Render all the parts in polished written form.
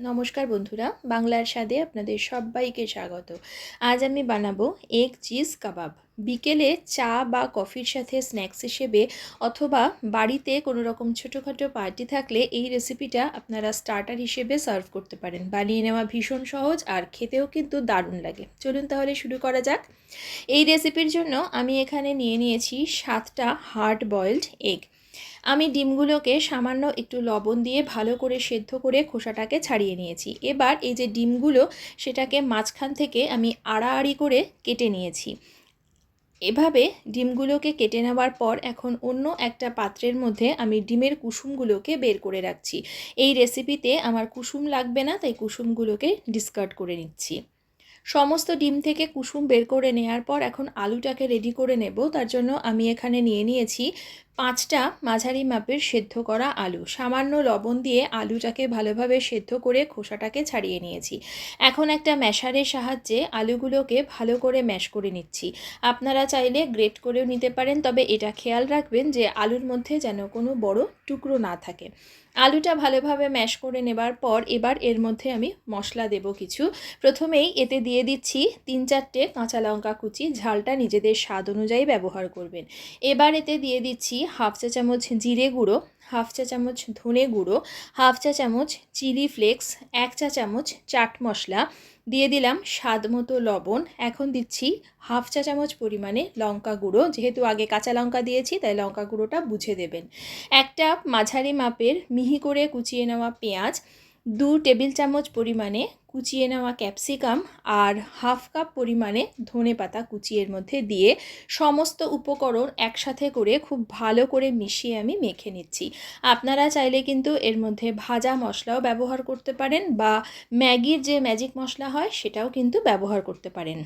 নমস্কার বন্ধুরা, বাংলার স্বাদে আপনাদের সবাইকে স্বাগত। আজ আমি বানাবো এগ চিজ কাবাব। বিকেলে চা বা কফির সাথে স্ন্যাক্স হিসেবে অথবা বাড়িতে কোনো রকম ছোটোখাটো পার্টি থাকলে এই রেসিপিটা আপনারা স্টার্টার হিসেবে সার্ভ করতে পারেন। বানিয়ে নেওয়া ভীষণ সহজ আর খেতেও কিন্তু দারুণ লাগে। চলুন তাহলে শুরু করা যাক। এই রেসিপির জন্য আমি এখানে নিয়ে নিয়েছি 7টা হার্ড বয়েলড এগ। আমি ডিমগুলোকে সামান্য একটু লবণ দিয়ে ভালো করে সেদ্ধ করে খোসাটাকে ছাড়িয়ে নিয়েছি। এবার এই যে ডিমগুলো, সেটাকে মাঝখান থেকে আমি আড়াআড়ি করে কেটে নিয়েছি। এভাবে ডিমগুলোকে কেটে নেওয়ার পর এখন অন্য একটা পাত্রের মধ্যে আমি ডিমের কুসুমগুলোকে বের করে রাখছি। এই রেসিপিতে আমার কুসুম লাগবে না, তাই কুসুমগুলোকে ডিসকার্ড করে নিচ্ছি। সমস্ত ডিম থেকে কুসুম বের করে নেওয়ার পর এখন আলুটাকে রেডি করে নেব। তার জন্য আমি এখানে নিয়ে নিয়েছি 5টা মাঝারি মাপের সেদ্ধ করা আলু। সামান্য লবণ দিয়ে আলুটাকে ভালোভাবে সেদ্ধ করে খোসাটাকে ছাড়িয়ে নিয়েছি। এখন একটা ম্যাশারের সাহায্যে আলুগুলোকে ভালো করে ম্যাশ করে নিচ্ছি। আপনারা চাইলে গ্রেট করেও নিতে পারেন, তবে এটা খেয়াল রাখবেন যে আলুর মধ্যে যেন কোনো বড় টুকরো না থাকে। আলুটা ভালোভাবে ম্যাশ করে নেবার পর এবার এর মধ্যে আমি মশলা দেব কিছু। প্রথমেই এতে দিয়ে দিচ্ছি 3-4টে কাঁচা লঙ্কা কুচি, ঝালটা নিজেদের স্বাদ অনুযায়ী ব্যবহার করবেন। এবার এতে দিয়ে দিচ্ছি হাফ চা চামচ জিরে গুঁড়ো, হাফ চা চামচ ধনে গুঁড়ো, হাফ চা চামচ চিলি ফ্লেক্স, 1 চা চামচ চাট মশলা, দিয়ে দিলাম স্বাদ মতো লবণ। এখন দিচ্ছি হাফ চা চামচ পরিমাণে লঙ্কা গুঁড়ো। যেহেতু আগে কাঁচা লঙ্কা দিয়েছি তাই লঙ্কা গুঁড়োটা বুঝে দেবেন। একটা মাঝারি মাপের মিহি করে কুচিয়ে নেওয়া পেঁয়াজ, 2 টেবিল চামচ পরিমাণে কুচিয়ে নেওয়া ক্যাপসিকাম আর হাফ কাপ পরিমাণে ধনেপাতা কুচিয়ের মধ্যে দিয়ে সমস্ত উপকরণ একসাথে করে খুব ভালো করে মিশিয়ে আমি মেখে নিচ্ছি। আপনারা চাইলে কিন্তু এর মধ্যে ভাজা মশলাও ব্যবহার করতে পারেন বা ম্যাগির যে ম্যাজিক মশলা হয় সেটাও কিন্তু ব্যবহার করতে পারেন।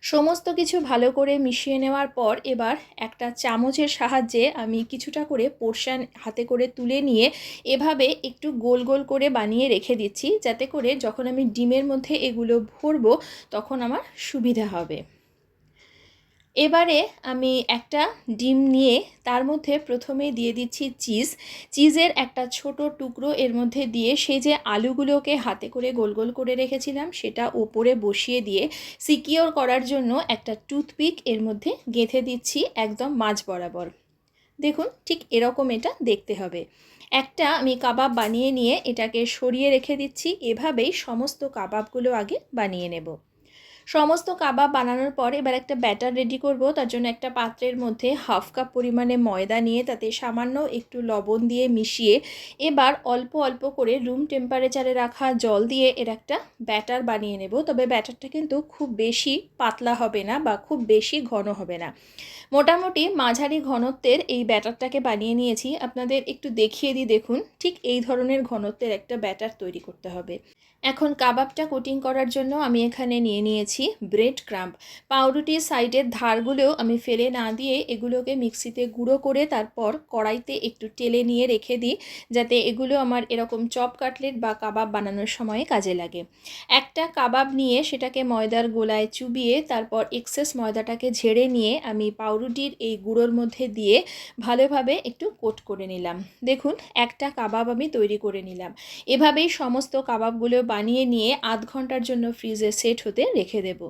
সমস্ত কিছু ভালো করে মিশিয়ে নেওয়ার পর এবার একটা চামচের সাহায্যে আমি কিছুটা করে পোর্শন হাতে করে তুলে নিয়ে এভাবে একটু গোল গোল করে বানিয়ে রেখে দিচ্ছি, যাতে করে যখন আমি ডিমের মধ্যে এগুলো ভরবো তখন আমার সুবিধা হবে। এবারে আমি একটা ডিম নিয়ে তার মধ্যে প্রথমে দিয়ে দিচ্ছি চিজের একটা ছোট টুকরো এর মধ্যে দিয়ে সেই যে আলুগুলোকে হাতে করে গোল গোল করে রেখেছিলাম সেটা ওপরে বসিয়ে দিয়ে সিকিওর করার জন্য একটা টুথপিক এর মধ্যে গেঁথে দিচ্ছি একদম মাঝ বরাবর। দেখুন, ঠিক এরকম এটা দেখতে হবে। একটা আমি কাবাব বানিয়ে নিয়ে এটাকে সরিয়ে রেখে দিচ্ছি। এভাবেই সমস্ত কাবাবগুলো আগে বানিয়ে নেব। সমস্ত কাবাব বানানোর পর এবার একটা ব্যাটার রেডি করব। তার জন্য একটা পাত্রের মধ্যে হাফ কাপ পরিমাণে ময়দা নিয়ে তাতে সামান্য একটু লবণ দিয়ে মিশিয়ে এবার অল্প অল্প করে রুম টেম্পারেচারে রাখা জল দিয়ে এর একটা ব্যাটার বানিয়ে নেব। তবে ব্যাটারটা কিন্তু খুব বেশি পাতলা হবে না বা খুব বেশি ঘন হবে না। মোটামুটি মাঝারি ঘনত্বের এই ব্যাটারটাকে বানিয়ে নিয়েছি। আপনাদের একটু দেখিয়ে দিই, দেখুন ঠিক এই ধরনের ঘনত্বের একটা ব্যাটার তৈরি করতে হবে। এখন কাবাবটা কোটিং করার জন্য আমি এখানে নিয়ে নিয়েছি ব্রেড ক্রাম্ব। পাউরুটির সাইডের ধারগুলোও আমি ফেলে না দিয়ে এগুলোকে মিক্সিতে গুঁড়ো করে তারপর কড়াইতে একটু টেলে নিয়ে রেখে দিই, যাতে এগুলো আমার এরকম চপ কাটলেট বা কাবাব বানানোর সময় কাজে লাগে। একটা কাবাব নিয়ে সেটাকে ময়দার গোলায় চুবিয়ে তারপর এক্সেস ময়দাটাকে ঝেড়ে নিয়ে আমি পাউরুটির এই গুঁড়োর মধ্যে দিয়ে ভালোভাবে একটু কোট করে নিলাম। দেখুন, একটা কাবাব আমি তৈরি করে নিলাম। এভাবেই সমস্ত কাবাবগুলো বানিয়ে নিয়ে আধ ঘন্টার জন্য ফ্রিজে সেট হতে রেখে দেব।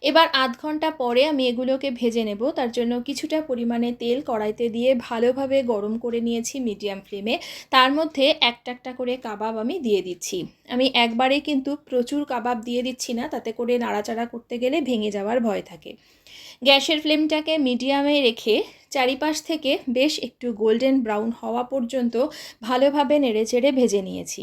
এবার আধ ঘন্টা পরে আমি এগুলোকে ভেজে নেব। তার জন্য কিছুটা পরিমাণে তেল কড়াইতে দিয়ে ভালোভাবে গরম করে নিয়েছি মিডিয়াম ফ্লেমে। তার মধ্যে একটা একটা করে কাবাব আমি দিয়ে দিচ্ছি। আমি একবারে কিন্তু প্রচুর কাবাব দিয়ে দিচ্ছি না, তাতে করে নাড়াচাড়া করতে গেলে ভেঙে যাওয়ার ভয় থাকে। গ্যাসের ফ্লেমটাকে মিডিয়ামে রেখে চারিপাশ থেকে বেশ একটু গোল্ডেন ব্রাউন হওয়া পর্যন্ত ভালোভাবে নেড়েচেড়ে ভেজে নিয়েছি।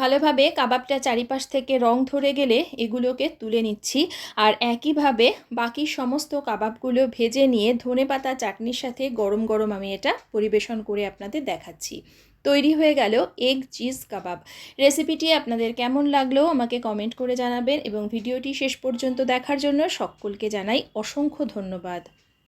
ভালোভাবে কাবাবটা চারিপাশ থেকে রং ধরে গেলে এগুলোকে তুলে নিচ্ছি। আর একইভাবে বাকি সমস্ত কাবাবগুলো ভেজে নিয়ে ধনেপাতা চাটনির সাথে গরম গরম আমি এটা পরিবেশন করে আপনাদের দেখাচ্ছি। তৈরি হয়ে গেল এগ চিজ কাবাব। রেসিপিটি আপনাদের কেমন লাগলো আমাকে কমেন্ট করে জানাবেন এবং ভিডিওটি শেষ পর্যন্ত দেখার জন্য সকলকে জানাই অসংখ্য ধন্যবাদ।